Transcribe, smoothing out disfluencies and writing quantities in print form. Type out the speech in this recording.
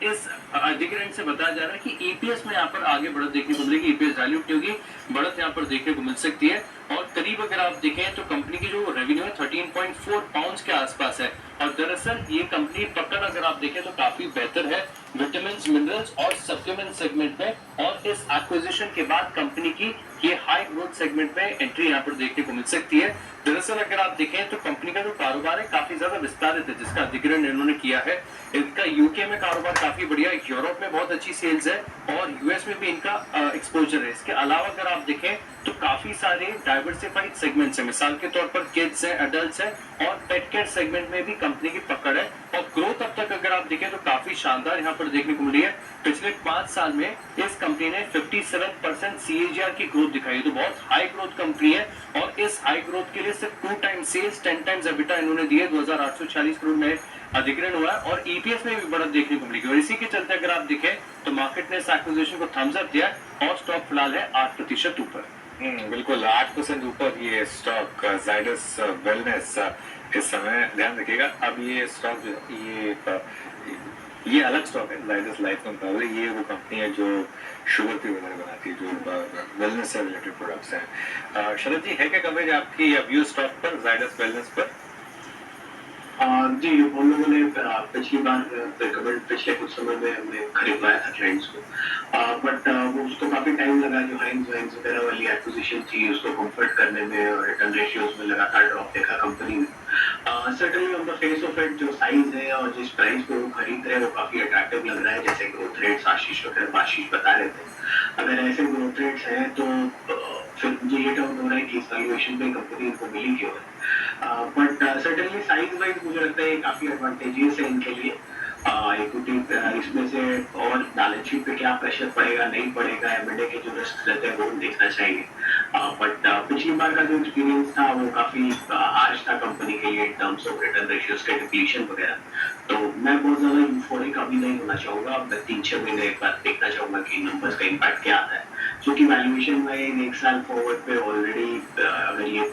इस अधिग्रहण से बताया जा रहा है कि ईपीएस में यहाँ पर आगे बढ़त देखने को मिलेगी, ईपीएस डाइल्यूट होगी, बढ़त यहाँ पर देखने को मिल सकती है। और करीब अगर आप देखें तो कंपनी की जो रेवेन्यू है 13.4 पाउंड्स के आसपास है। और दरअसल ये कंपनी पकड़ अगर आप देखें तो काफी बेहतर है विटामिन, मिनरल्स और सप्लीमेंट सेगमेंट में। और इस एक्विजिशन के बाद कंपनी की ये हाई ग्रोथ सेगमेंट में एंट्री यहाँ पर देखने को मिल सकती है। दरअसल अगर आप देखें तो कंपनी का जो कारोबार है काफी ज्यादा विस्तारित है, जिसका अधिग्रहण इन्होंने किया है। इनका यूके में कारोबार काफी बढ़िया है, यूरोप में बहुत अच्छी सेल्स है और यूएस में भी इनका एक्सपोजर है। इसके अलावा अगर आप देखें तो काफी सारे डाइवर्सिफाइड सेगमेंट्स हैं, मिसाल के तौर पर किड्स है, एडल्ट्स है और पेट केयर सेगमेंट में भी कंपनी की पकड़ है। और ग्रोथ अब तक अगर आप देखें तो काफी शानदार यहाँ पर देखने को मिली है। पिछले 5 साल में इस कंपनी ने 57% सीएजीआर की ग्रोथ दिखाई है, तो बहुत हाई ग्रोथ कंपनी है। और इस हाई ग्रोथ के लिए सिर्फ 2 टाइम्स सेल्स 10 टाइम्स एबिटा इन्होंने दिए, 2840 करोड़ में अधिग्रहण हुआ है और ईपीएस में भी बढ़त देखने को मिलेगी। और इसी के चलते अगर आप देखें तो मार्केट ने इस एक्विजिशन को थम्स अप दिया और स्टॉक फिलहाल है 8% ऊपर। बिल्कुल 8% ऊपर ये स्टॉक जाइडस वेलनेस इस समय ध्यान रखिएगा। अब ये स्टॉक जो ये अलग स्टॉक है जाइडस लाइफ के मुकाबले। ये वो कंपनी है जो शुगर की वगैरह बनाती है, जो वेलनेस से रिलेटेड प्रोडक्ट्स हैं। शरद जी, है क्या कवरेज आपकी व्यू स्टॉक पर, जाइडस वेलनेस पर? जी, हम लोगों ने पिछली बार रिकमेंड पिछले कुछ समय में हमने खरीदवाया था क्लाइंट्स को, बट वो उसको काफी टाइम लगा। जो हाइंज वाइंज वगैरह वाली एक्विजिशन थी उसको कंफर्ट करने में और रिटर्न रेशियोज में लगातार ड्रॉप देखा कंपनी ने। Certainly on the face of it जो साइज है और जिस प्राइस पे वो खरीद रहे हैं वो काफी अट्रैक्टिव लग रहा है। जैसे ग्रोथ रेट्स आशीष बता रहे थे, अगर ऐसे ग्रोथ रेट्स हैं तो फिर मुझे ये डाउट हो रहा है कि इस वैल्यूएशन पे कंपनी को मिली क्यों है। बट सर्टेनली साइज वाइज मुझे लगता है काफी एडवांटेजियस है इनके लिए। इक्विटी इसमें से और बैलेंस शीट पे क्या प्रेशर पड़ेगा नहीं पड़ेगा, एमएनए के जो रिस्क रहते हैं वो देखना चाहिए। बट पिछली बार का जो एक्सपीरियंस था वो काफी हार्श था कंपनी के लिए in terms of return ratios के डिप्लीशन वगैरह। तो मैं बहुत ज्यादा यूफोरिक अभी नहीं होना चाहूंगा। मैं 3-6 महीने एक बार देखना चाहूंगा कि नंबर्स का इम्पैक्ट क्या आता है, क्योंकि वैल्यूएशन में 1 साल फॉरवर्ड पे ऑलरेडी अगर ये